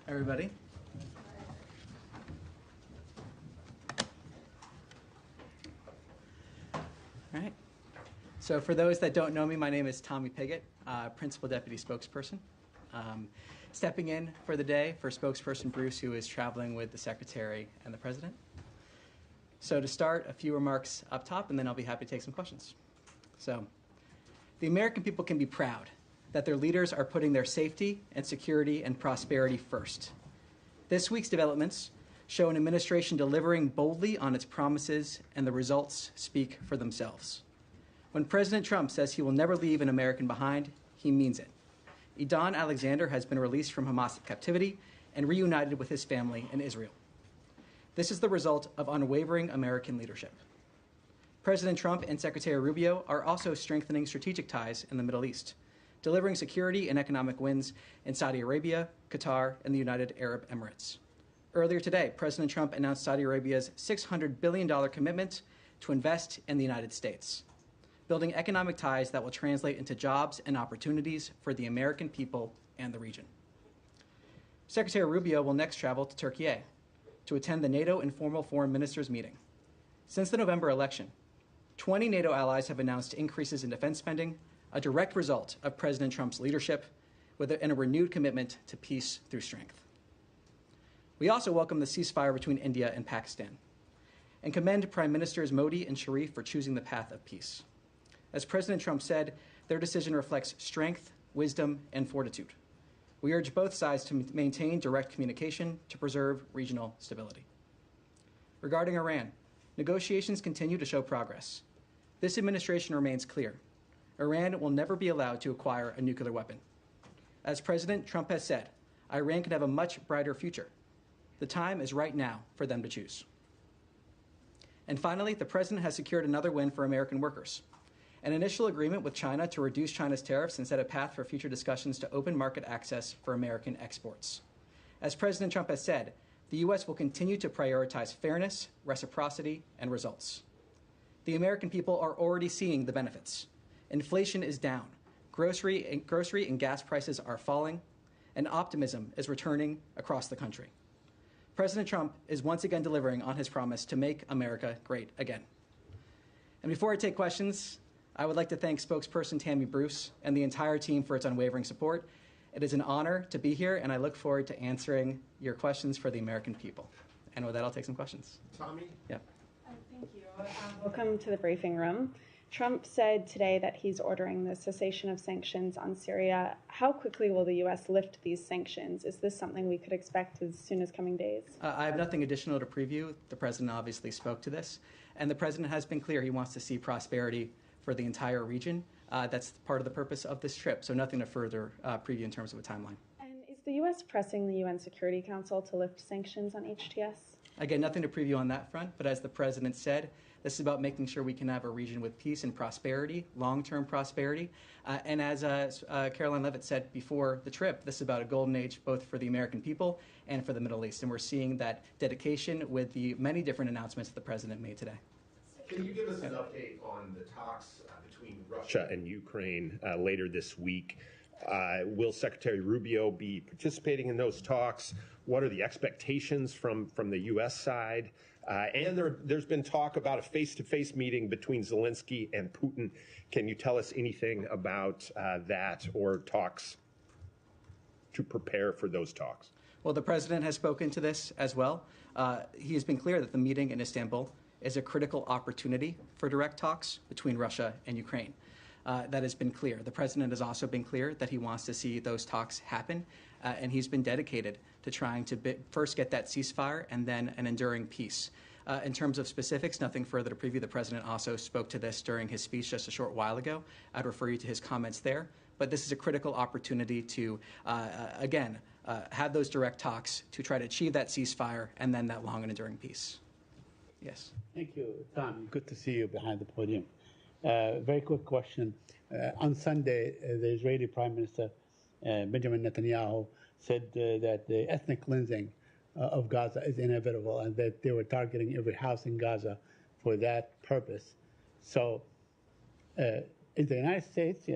everybody. All right. So for those that don't know me, my name is Tommy Pigott, Principal Deputy Spokesperson. Stepping in for the day for Spokesperson Bruce, who is traveling with the Secretary and the President. So to start, a few remarks up top, and then I'll be happy to take some questions. So the American people can be proud that their leaders are putting their safety and security and prosperity first. This week's developments show an administration delivering boldly on its promises, and the results speak for themselves. When President Trump says he will never leave an American behind, he means it. Idan Alexander has been released from Hamas captivity and reunited with his family in Israel. This is the result of unwavering American leadership. President Trump and Secretary Rubio are also strengthening strategic ties in the Middle East, delivering security and economic wins in Saudi Arabia, Qatar, and the United Arab Emirates. Earlier today, President Trump announced Saudi Arabia's $600 billion commitment to invest in the United States, building economic ties that will translate into jobs and opportunities for the American people and the region. Secretary Rubio will next travel to Turkey to attend the NATO Informal Foreign Ministers meeting. Since the November election, 20 NATO allies have announced increases in defense spending, a direct result of President Trump's leadership, and a renewed commitment to peace through strength. We also welcome the ceasefire between India and Pakistan and commend Prime Ministers Modi and Sharif for choosing the path of peace. As President Trump said, their decision reflects strength, wisdom, and fortitude. We urge both sides to maintain direct communication to preserve regional stability. Regarding Iran, negotiations continue to show progress. This administration remains clear. Iran will never be allowed to acquire a nuclear weapon. As President Trump has said, Iran can have a much brighter future. The time is right now for them to choose. And finally, the President has secured another win for American workers. An initial agreement with China to reduce China's tariffs and set a path for future discussions to open market access for American exports. As President Trump has said, the U.S. will continue to prioritize fairness, reciprocity, and results. The American people are already seeing the benefits. Inflation is down, grocery and gas prices are falling, and optimism is returning across the country. President Trump is once again delivering on his promise to make America great again. And before I take questions, I would like to thank Spokesperson Tammy Bruce and the entire team for its unwavering support. It is an honor to be here, and I look forward to answering your questions for the American people. And with that, I'll take some questions. Tommy? Yeah. Thank you. Welcome to the briefing room. Trump said today that he's ordering the cessation of sanctions on Syria. How quickly will the U.S. lift these sanctions? Is this something we could expect as soon as coming days? I have nothing additional to preview. The President obviously spoke to this, and the President has been clear he wants to see prosperity for the entire region. That's part of the purpose of this trip, so nothing to further preview in terms of a timeline. And is the U.S. pressing the UN Security Council to lift sanctions on HTS? Again, nothing to preview on that front, but as the President said, this is about making sure we can have a region with peace and prosperity, long-term prosperity. And as Caroline Leavitt said before the trip, this is about a golden age both for the American people and for the Middle East. And we're seeing that dedication with the many different announcements that the President made today. Can you give us an update on the talks between Russia and Ukraine later this week? Will Secretary Rubio be participating in those talks? What are the expectations from the U.S. side? And there's been talk about a face-to-face meeting between Zelensky and Putin. Can you tell us anything about that or talks to prepare for those talks? Well, the President has spoken to this as well. He has been clear that the meeting in Istanbul is a critical opportunity for direct talks between Russia and Ukraine. That has been clear. The President has also been clear that he wants to see those talks happen, and he's been dedicated to trying to first get that ceasefire and then an enduring peace. In terms of specifics, nothing further to preview. The President also spoke to this during his speech just a short while ago. I'd refer you to his comments there. But this is a critical opportunity to, again, have those direct talks to try to achieve that ceasefire and then that long and enduring peace. Yes. Thank you, Tom. Good to see you behind the podium. Very quick question. On Sunday, the Israeli Prime Minister Benjamin Netanyahu said that the ethnic cleansing of Gaza is inevitable and that they were targeting every house in Gaza for that purpose. So in the United States,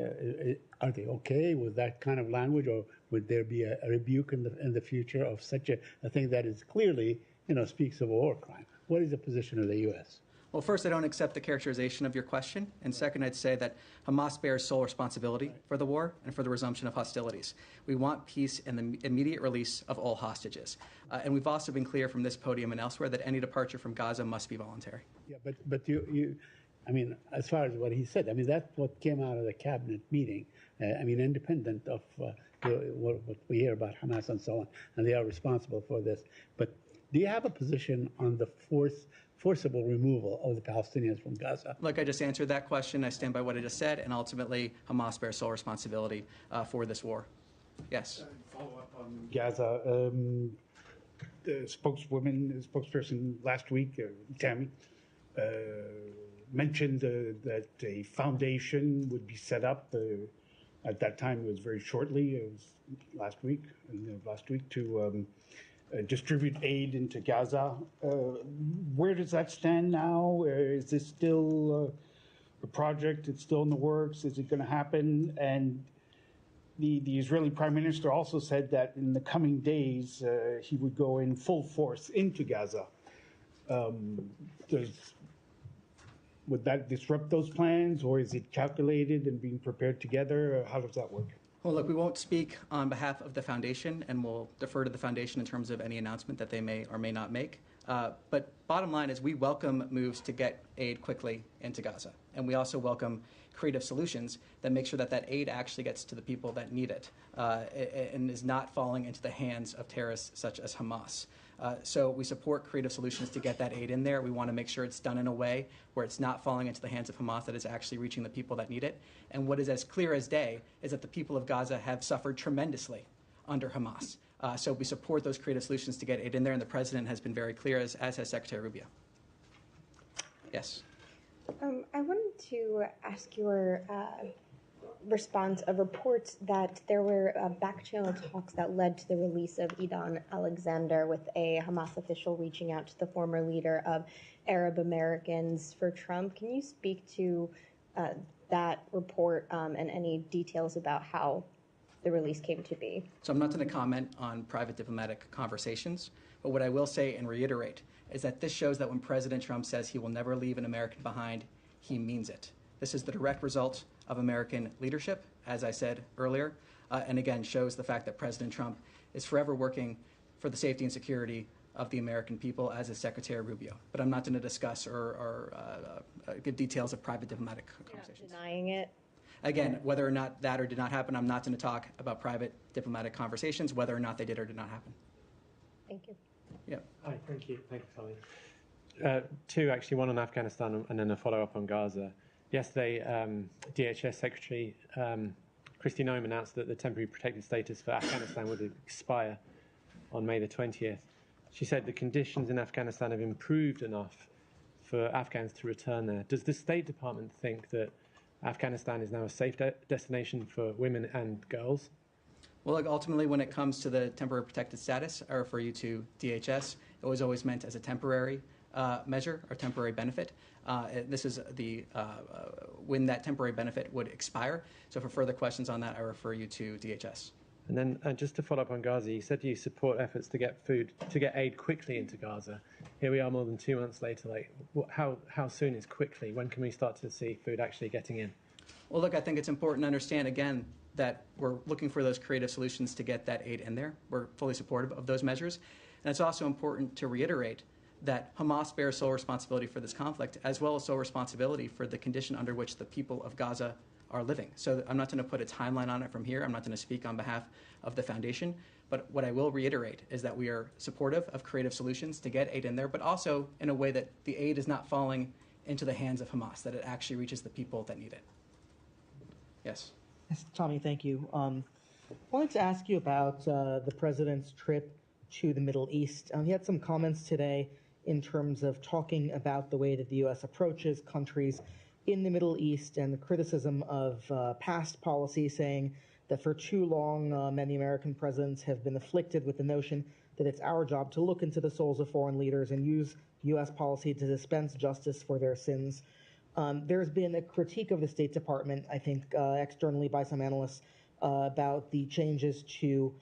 are they okay with that kind of language, or would there be a rebuke in the future of such a thing that is clearly, speaks of a war crime? What is the position of the U.S.? Well, first, I don't accept the characterization of your question. And second, I'd say that Hamas bears sole responsibility for the war and for the resumption of hostilities. We want peace and the immediate release of all hostages. And we've also been clear from this podium and elsewhere that any departure from Gaza must be voluntary. Yeah, but you I mean, as far as what he said, I mean, that's what came out of the cabinet meeting. I mean, independent of what we hear about Hamas and so on, and they are responsible for this. But do you have a position on the forcible removal of the Palestinians from Gaza? Like I just answered that question, I stand by what I just said, and ultimately Hamas bears sole responsibility for this war. Yes. Follow up on Gaza. The spokesperson last week, Tammy, mentioned that a foundation would be set up. At that time, it was very shortly. It was last week to distribute aid into Gaza. Where does that stand now? Is this still a project? It's still in the works? Is it going to happen? And the Israeli Prime Minister also said that in the coming days he would go in full force into Gaza. Would that disrupt those plans, or is it calculated and being prepared together? How does that work? Well, look, we won't speak on behalf of the foundation, and we'll defer to the foundation in terms of any announcement that they may or may not make. But bottom line is we welcome moves to get aid quickly into Gaza. And we also welcome creative solutions that make sure that that aid actually gets to the people that need it and is not falling into the hands of terrorists such as Hamas. So we support creative solutions to get that aid in there. We want to make sure it's done in a way where it's not falling into the hands of Hamas, that it's actually reaching the people that need it. And what is as clear as day is that the people of Gaza have suffered tremendously under Hamas. So we support those creative solutions to get aid in there, and the president has been very clear, as has Secretary Rubio. Yes. I wanted to ask your response of reports that there were back-channel talks that led to the release of Idan Alexander, with a Hamas official reaching out to the former leader of Arab Americans for Trump. Can you speak to that report and any details about how the release came to be? So I'm not going to comment on private diplomatic conversations, but what I will say and reiterate is that this shows that when President Trump says he will never leave an American behind, he means it. This is the direct result of American leadership, as I said earlier, and again shows the fact that President Trump is forever working for the safety and security of the American people, as is Secretary Rubio. But I'm not going to discuss or give details of private diplomatic conversations. You're not denying it? Again, whether or not that or did not happen, I'm not going to talk about private diplomatic conversations, whether or not they did or did not happen. Thank you. Yeah. Hi, thank you. Thank you, Tommy. Two, actually, one on Afghanistan and then a follow-up on Gaza. Yesterday, DHS Secretary Kristi Noem announced that the temporary protected status for Afghanistan would expire on May the 20th. She said the conditions in Afghanistan have improved enough for Afghans to return there. Does the State Department think that Afghanistan is now a safe destination for women and girls? Well, look, ultimately, when it comes to the temporary protected status, I refer you to DHS. It was always meant as a temporary measure or temporary benefit. This is when that temporary benefit would expire. So for further questions on that, I refer you to DHS. And then just to follow up on Gaza, you said you support efforts to get aid quickly into Gaza. Here we are more than 2 months later. How soon is quickly? When can we start to see food actually getting in? Well, look, I think it's important to understand, again, that we're looking for those creative solutions to get that aid in there. We're fully supportive of those measures. And it's also important to reiterate that Hamas bears sole responsibility for this conflict, as well as sole responsibility for the condition under which the people of Gaza are living. So I'm not going to put a timeline on it from here. I'm not going to speak on behalf of the foundation. But what I will reiterate is that we are supportive of creative solutions to get aid in there, but also in a way that the aid is not falling into the hands of Hamas, that it actually reaches the people that need it. Yes. Yes, Tommy, thank you. I wanted to ask you about the president's trip to the Middle East. He had some comments today in terms of talking about the way that the U.S. approaches countries in the Middle East and the criticism of past policy, saying that for too long many American presidents have been afflicted with the notion that it's our job to look into the souls of foreign leaders and use U.S. policy to dispense justice for their sins. There's been a critique of the State Department, I think, externally by some analysts about the changes to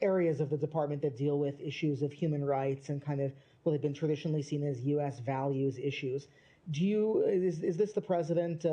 areas of the department that deal with issues of human rights and kind of what have been traditionally seen as U.S. values issues. Is this the president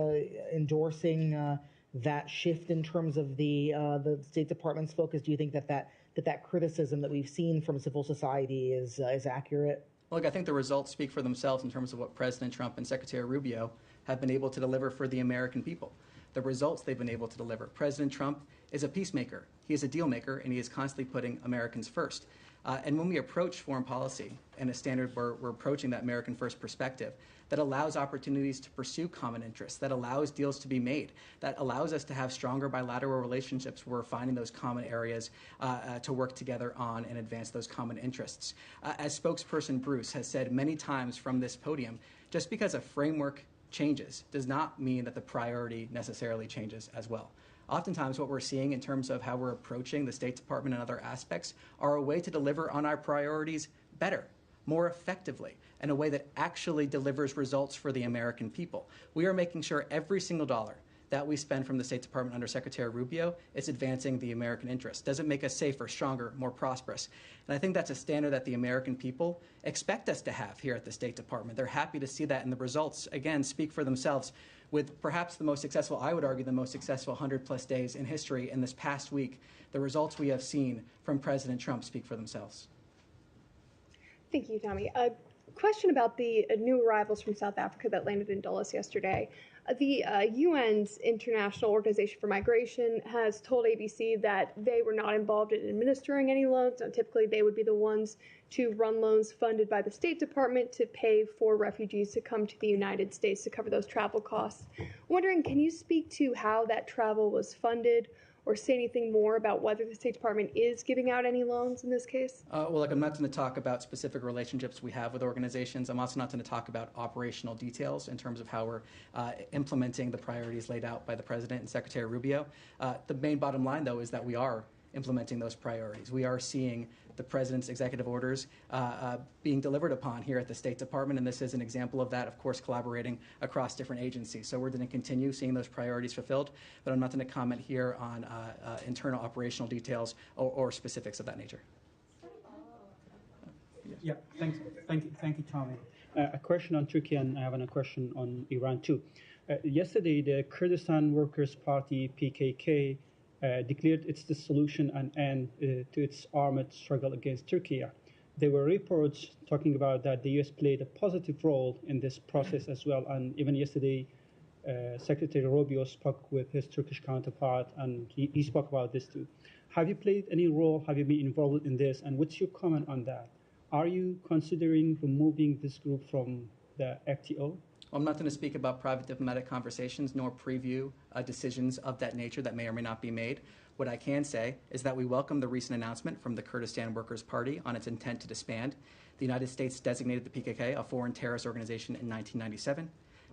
endorsing that shift in terms of the State Department's focus? Do you think that criticism that we've seen from civil society is accurate? Look, I think the results speak for themselves in terms of what President Trump and Secretary Rubio have been able to deliver for the American people. The results they've been able to deliver. President Trump is a peacemaker. He is a deal maker, and he is constantly putting Americans first. And when we approach foreign policy in a standard where we're approaching that American first perspective, that allows opportunities to pursue common interests, that allows deals to be made, that allows us to have stronger bilateral relationships where we're finding those common areas to work together on and advance those common interests. As spokesperson Bruce has said many times from this podium, just because a framework changes does not mean that the priority necessarily changes as well. Oftentimes what we're seeing in terms of how we're approaching the State Department and other aspects are a way to deliver on our priorities better, more effectively, in a way that actually delivers results for the American people. We are making sure every single dollar that we spend from the State Department under Secretary Rubio is advancing the American interest. Does it make us safer, stronger, more prosperous? And I think that's a standard that the American people expect us to have here at the State Department. They're happy to see that, and the results, again, speak for themselves. With perhaps the most successful, I would argue, the most successful 100-plus days in history in this past week, the results we have seen from President Trump speak for themselves. Thank you, Tommy. A question about the new arrivals from South Africa that landed in Dulles yesterday. The UN's International Organization for Migration has told ABC that they were not involved in administering any loans. Now, typically, they would be the ones to run loans funded by the State Department to pay for refugees to come to the United States to cover those travel costs. I'm wondering, can you speak to how that travel was funded, or say anything more about whether the State Department is giving out any loans in this case? Well, look, I'm not going to talk about specific relationships we have with organizations. I'm also not going to talk about operational details in terms of how we're implementing the priorities laid out by the President and Secretary Rubio. The main bottom line, though, is that we are implementing those priorities. We are seeing the President's executive orders being delivered upon here at the State Department, and this is an example of that, of course, collaborating across different agencies. So we're going to continue seeing those priorities fulfilled, but I'm not going to comment here on internal operational details or specifics of that nature. Yeah, thank you, Tommy. A question on Turkey, and I have a question on Iran too. Yesterday, the Kurdistan Workers' Party (PKK) declared its dissolution and end to its armed struggle against Turkey. There were reports talking about that the U.S. played a positive role in this process as well, and even yesterday, Secretary Rubio spoke with his Turkish counterpart, and he spoke about this too. Have you played any role? Have you been involved in this? And what's your comment on that? Are you considering removing this group from the FTO? I'm not going to speak about private diplomatic conversations nor preview decisions of that nature that may or may not be made. What I can say is that we welcome the recent announcement from the Kurdistan Workers' Party on its intent to disband. The United States designated the PKK a foreign terrorist organization in 1997.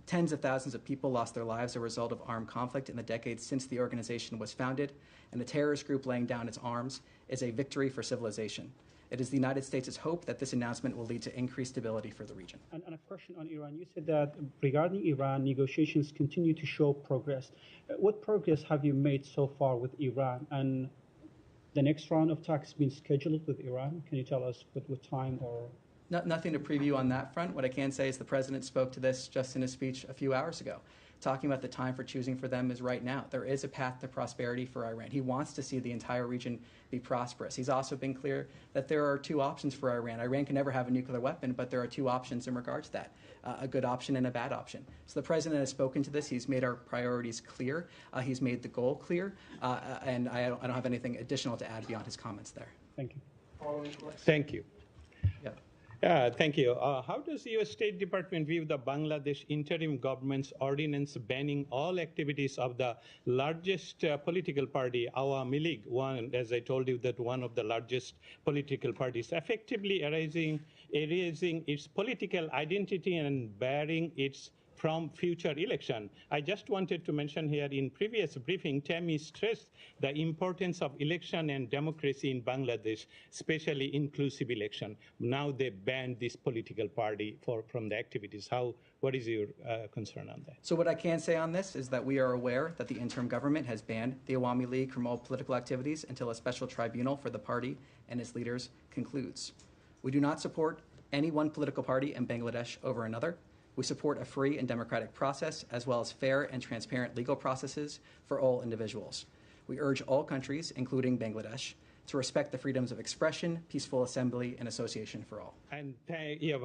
Tens of thousands of people lost their lives as a result of armed conflict in the decades since the organization was founded, and the terrorist group laying down its arms is a victory for civilization. It is the United States' hope that this announcement will lead to increased stability for the region. And a question on Iran. You said that regarding Iran, negotiations continue to show progress. What progress have you made so far with Iran? And the next round of talks been scheduled with Iran? Can you tell us what time or? Nothing to preview on that front. What I can say is the President spoke to this just in his speech a few hours ago, talking about the time for choosing for them is right now. There is a path to prosperity for Iran. He wants to see the entire region be prosperous. He's also been clear that there are two options for Iran. Iran can never have a nuclear weapon, but there are two options in regards to that, a good option and a bad option. So the President has spoken to this. He's made our priorities clear. He's made the goal clear. And I don't have anything additional to add beyond his comments there. Thank you. Thank you. Yeah. Thank you. How does the U.S. State Department view the Bangladesh interim government's ordinance banning all activities of the largest political party, Awami League, one, as I told you, that one of the largest political parties, effectively erasing its political identity and barring its from future election. I just wanted to mention here in previous briefing, Tammy stressed the importance of election and democracy in Bangladesh, especially inclusive election. Now they banned this political party from the activities. What is your concern on that? So what I can say on this is that we are aware that the interim government has banned the Awami League from all political activities until a special tribunal for the party and its leaders concludes. We do not support any one political party in Bangladesh over another. We support a free and democratic process, as well as fair and transparent legal processes for all individuals. We urge all countries, including Bangladesh, to respect the freedoms of expression, peaceful assembly, and association for all. And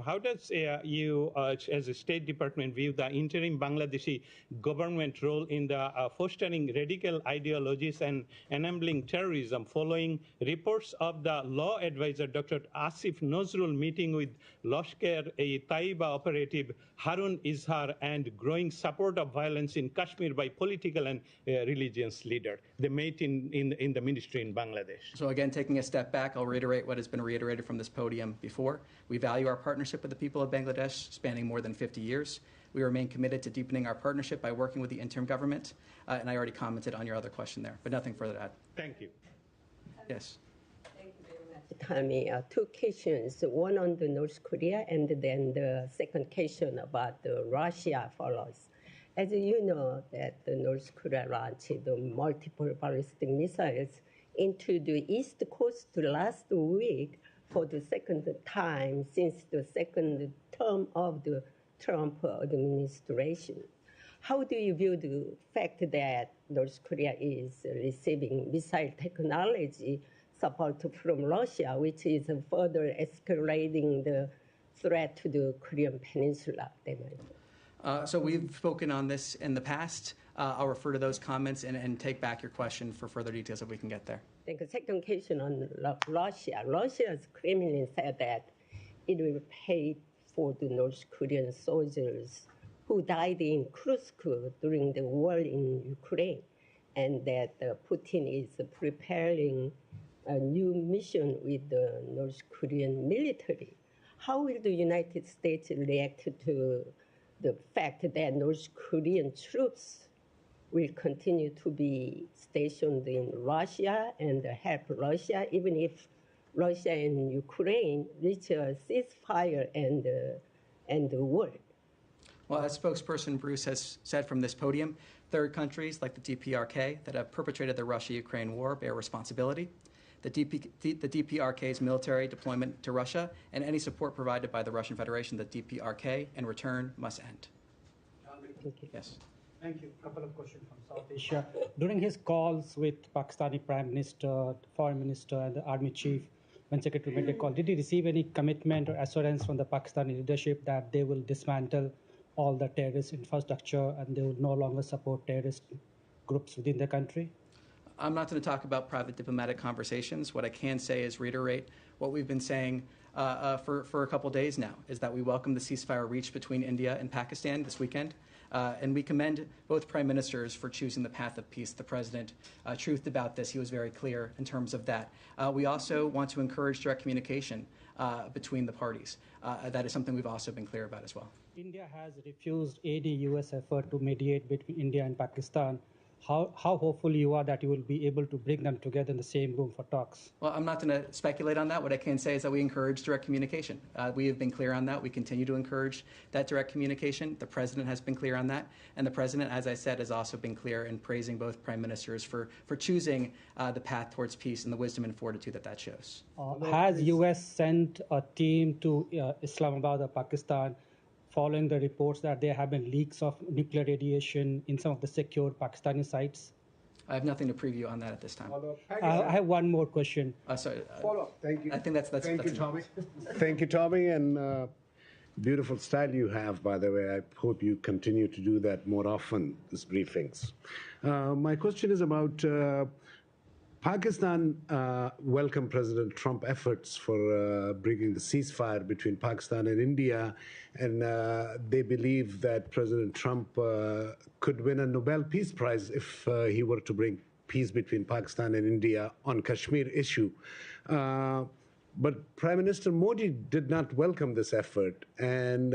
how does you, as a State Department, view the interim Bangladeshi government role in the fostering radical ideologies and enabling terrorism, following reports of the law advisor Dr. Asif Nazrul meeting with Lashkar-e-Taiba operative Harun Izhar and growing support of violence in Kashmir by political and religious leaders? They met in the ministry in Bangladesh. So again, taking a step back, I'll reiterate what has been reiterated from this podium before. We value our partnership with the people of Bangladesh, spanning more than 50 years. We remain committed to deepening our partnership by working with the interim government. And I already commented on your other question there, but nothing further to add. Thank you. Yes. Thank you very much, Tommy. Two questions, one on the North Korea and then the second question about the Russia follows. As you know, that the North Korea launched the multiple ballistic missiles into the East Coast last week for the second time since the second term of the Trump administration. How do you view the fact that North Korea is receiving missile technology support from Russia, which is further escalating the threat to the Korean Peninsula? So we've spoken on this in the past. I'll refer to those comments and take back your question for further details if we can get there. The second question on Russia. Russia's Kremlin said that it will pay for the North Korean soldiers who died in Kursk during the war in Ukraine, and that Putin is preparing a new mission with the North Korean military. How will the United States react to the fact that North Korean troops will continue to be stationed in Russia and help Russia, even if Russia and Ukraine reach a ceasefire and the war? Well, as spokesperson Bruce has said from this podium, third countries like the DPRK that have perpetrated the Russia-Ukraine war bear responsibility. The DPRK's military deployment to Russia and any support provided by the Russian Federation, the DPRK, in return must end. Thank you. Yes. Thank you. A couple of questions from South Asia. During his calls with Pakistani Prime Minister, Foreign Minister, and the Army Chief, when Secretary made a call, did he receive any commitment or assurance from the Pakistani leadership that they will dismantle all the terrorist infrastructure and they will no longer support terrorist groups within the country? I'm not going to talk about private diplomatic conversations. What I can say is reiterate what we've been saying for a couple days now, is that we welcome the ceasefire reached between India and Pakistan this weekend. And we commend both prime ministers for choosing the path of peace. The president truthed about this. He was very clear in terms of that. We also want to encourage direct communication between the parties. That is something we've also been clear about as well. India has refused any U.S. effort to mediate between India and Pakistan. How hopeful you are that you will be able to bring them together in the same room for talks? Well, I'm not going to speculate on that. What I can say is that we encourage direct communication. We have been clear on that. We continue to encourage that direct communication. The president has been clear on that. And the president, as I said, has also been clear in praising both prime ministers for choosing the path towards peace and the wisdom and fortitude that shows. Has U.S. sent a team to Islamabad or Pakistan following the reports that there have been leaks of nuclear radiation in some of the secure Pakistani sites? I have nothing to preview on that at this time. I have one more question. Sorry. Follow-up. Thank you. I think that's Thank you, Tommy. Thank you, Tommy, and beautiful style you have, by the way. I hope you continue to do that more often, these briefings. My question is about Pakistan welcomed President Trump efforts for bringing the ceasefire between Pakistan and India, and they believe that President Trump could win a Nobel Peace Prize if he were to bring peace between Pakistan and India on Kashmir issue. But Prime Minister Modi did not welcome this effort, and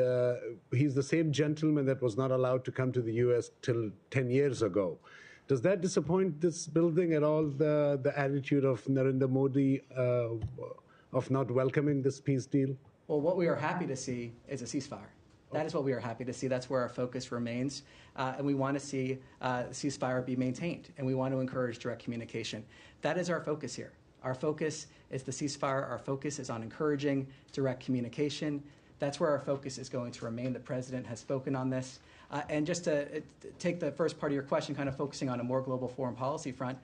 he's the same gentleman that was not allowed to come to the U.S. till 10 years ago. Does that disappoint this building at all, the attitude of Narendra Modi of not welcoming this peace deal? Well, what we are happy to see is a ceasefire. That is what we are happy to see. That's where our focus remains. And we want to see the ceasefire be maintained, and we want to encourage direct communication. That is our focus here. Our focus is the ceasefire. Our focus is on encouraging direct communication. That's where our focus is going to remain. The president has spoken on this. And just to take the first part of your question, kind of focusing on a more global foreign policy front,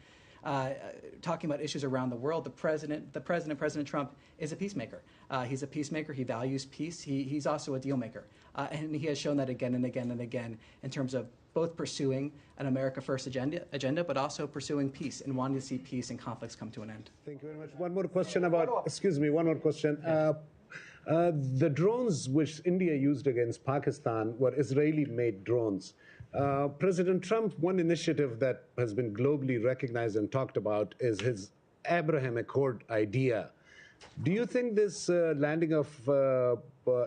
talking about issues around the world, President Trump, is a peacemaker. He's a peacemaker. He values peace. He's also a deal maker. And he has shown that again and again and again in terms of both pursuing an America First agenda, but also pursuing peace and wanting to see peace and conflicts come to an end. Thank you very much. One more question about, excuse me, one more question. The drones which India used against Pakistan were Israeli-made drones. President Trump, one initiative that has been globally recognized and talked about is his Abraham Accord idea. Do you think this landing of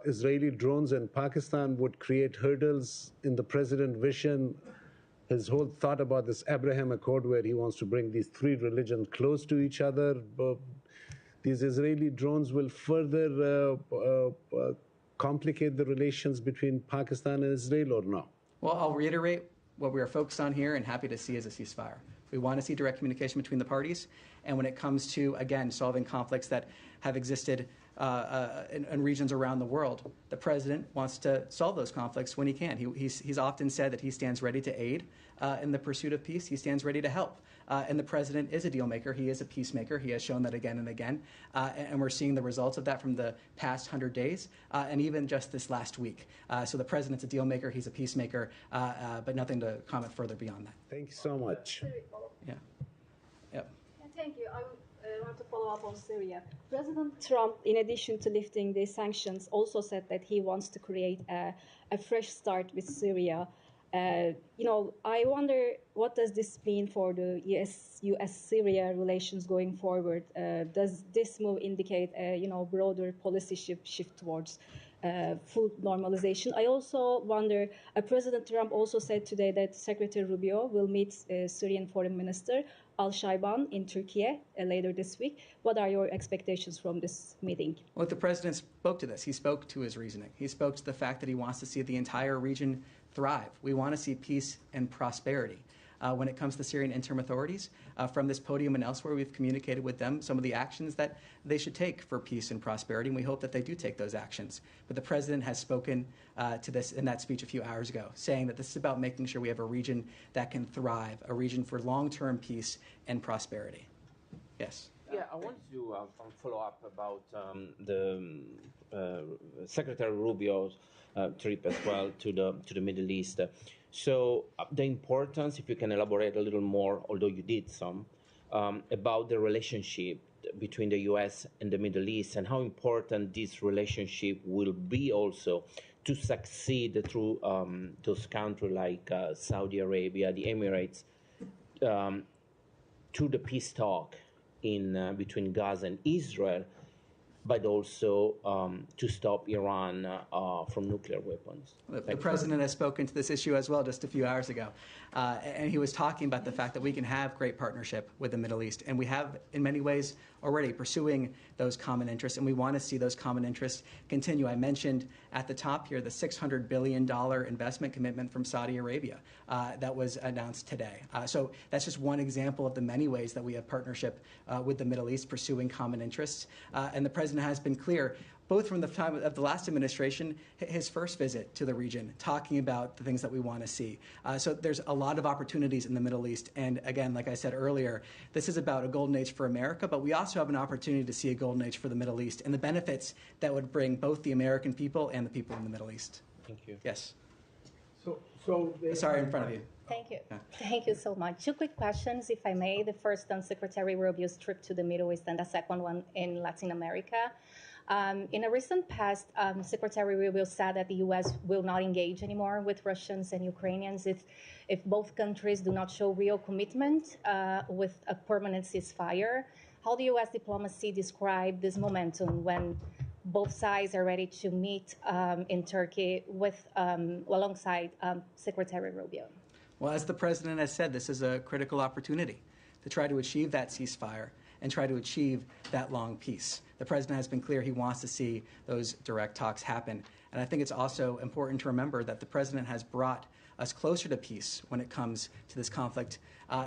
Israeli drones in Pakistan would create hurdles in the president's vision, his whole thought about this Abraham Accord where he wants to bring these three religions close to each other? These Israeli drones will further complicate the relations between Pakistan and Israel, or no? Well, I'll reiterate what we are focused on here and happy to see as a ceasefire. We want to see direct communication between the parties. And when it comes to, again, solving conflicts that have existed in regions around the world, the president wants to solve those conflicts when he can. He's often said that he stands ready to aid in the pursuit of peace. He stands ready to help. And the president is a deal maker. He is a peacemaker. He has shown that again and again. And we're seeing the results of that from the past 100 days and even just this last week. So the president's a deal maker. He's a peacemaker, but nothing to comment further beyond that. Thank you so much. Yeah. Yep. Thank you. I want to follow up on Syria. President Trump, in addition to lifting the sanctions, also said that he wants to create a fresh start with Syria. I wonder, what does this mean for the U.S.-Syria relations going forward? Does this move indicate a broader policy shift towards full normalization? I also wonder, President Trump also said today that Secretary Rubio will meet Syrian Foreign Minister Al-Shaiban in Turkey later this week. What are your expectations from this meeting? Well, the president spoke to this. He spoke to his reasoning. He spoke to the fact that he wants to see the entire region thrive. We want to see peace and prosperity. When it comes to Syrian interim authorities, from this podium and elsewhere, we've communicated with them some of the actions that they should take for peace and prosperity, and we hope that they do take those actions. But the president has spoken to this in that speech a few hours ago, saying that this is about making sure we have a region that can thrive, a region for long-term peace and prosperity. Yes? Yeah, I wanted to follow up about the Secretary Rubio's trip as well to the Middle East. So the importance, if you can elaborate a little more, although you did some, about the relationship between the U.S. and the Middle East and how important this relationship will be also to succeed through those countries like Saudi Arabia, the Emirates, to the peace talk in between Gaza and Israel, but also to stop Iran from nuclear weapons. The president has spoken to this issue as well just a few hours ago. And he was talking about the fact that we can have great partnership with the Middle East. And we have, in many ways, already pursuing those common interests. And we want to see those common interests continue. I mentioned at the top here the $600 billion investment commitment from Saudi Arabia that was announced today. So that's just one example of the many ways that we have partnership with the Middle East pursuing common interests. And the president has been clear, both from the time of the last administration, his first visit to the region, talking about the things that we want to see. So there's a lot of opportunities in the Middle East. And again, like I said earlier, this is about a golden age for America, but we also have an opportunity to see a golden age for the Middle East and the benefits that would bring both the American people and the people in the Middle East. Thank you. Yes. Sorry, in front of you. Thank you. Yeah. Thank you so much. Two quick questions, if I may. The first on Secretary Rubio's trip to the Middle East and the second one in Latin America. In a recent past, Secretary Rubio said that the U.S. will not engage anymore with Russians and Ukrainians if both countries do not show real commitment with a permanent ceasefire. how the U.S. diplomacy describe this momentum when both sides are ready to meet in Turkey with alongside Secretary Rubio? Well, as the president has said, this is a critical opportunity to try to achieve that ceasefire and try to achieve that long peace. The president has been clear he wants to see those direct talks happen. And I think it's also important to remember that the president has brought us closer to peace when it comes to this conflict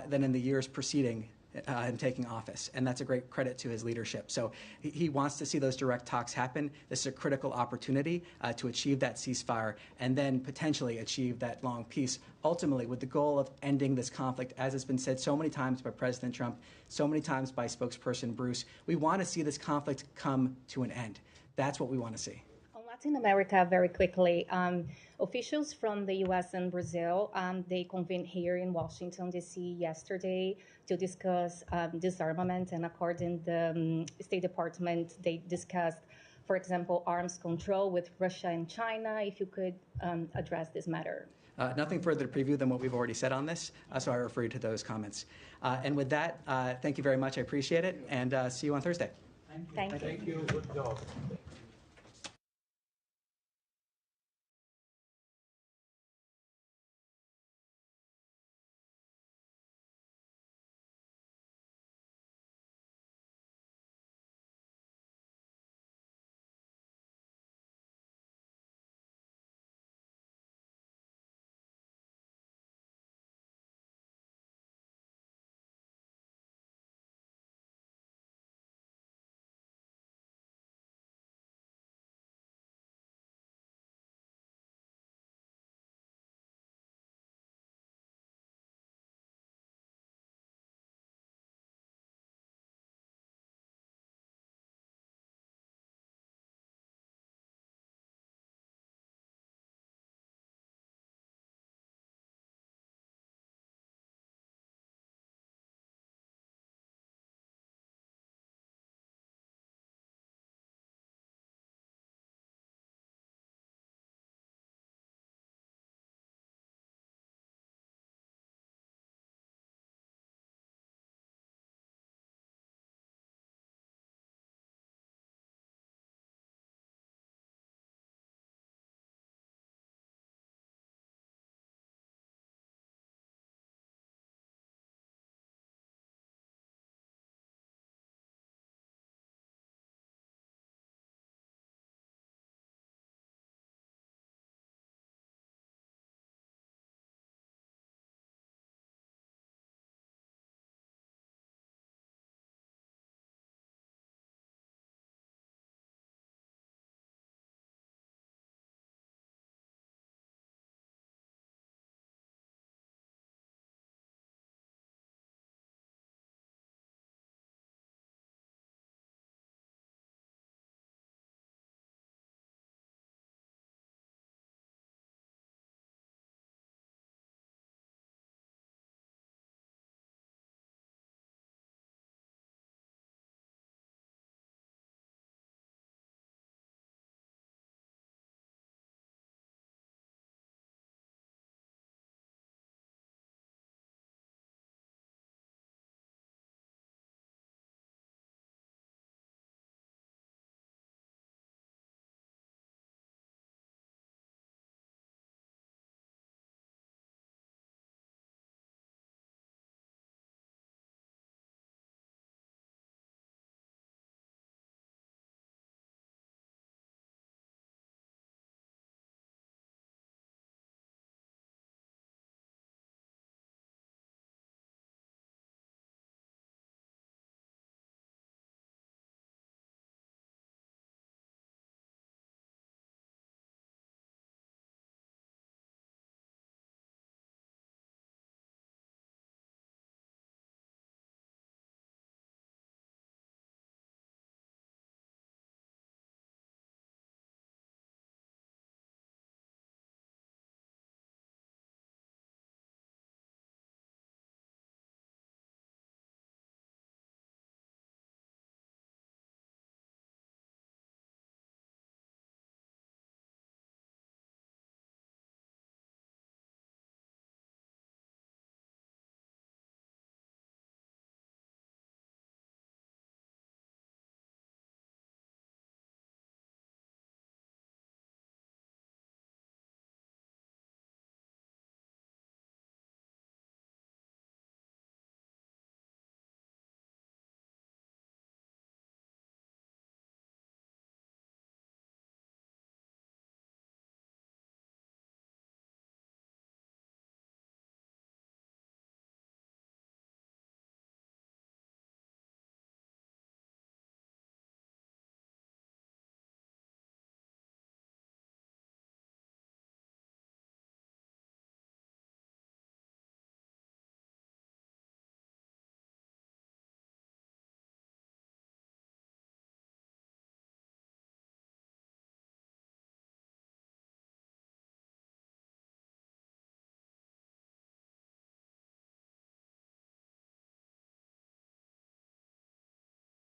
than in the years preceding him taking office. And that's a great credit to his leadership. So he wants to see those direct talks happen. This is a critical opportunity to achieve that ceasefire and then potentially achieve that long peace, ultimately with the goal of ending this conflict, as has been said so many times by President Trump, so many times by spokesperson Bruce. We want to see this conflict come to an end. That's what we want to see. Latin America, very quickly, officials from the U.S. and Brazil, they convened here in Washington, D.C. yesterday to discuss disarmament, and according to the State Department, they discussed, for example, arms control with Russia and China. If you could address this matter. Nothing further to preview than what we've already said on this, so I refer you to those comments. And with that, thank you very much. I appreciate it, and see you on Thursday. Thank you. Thank you. Good job.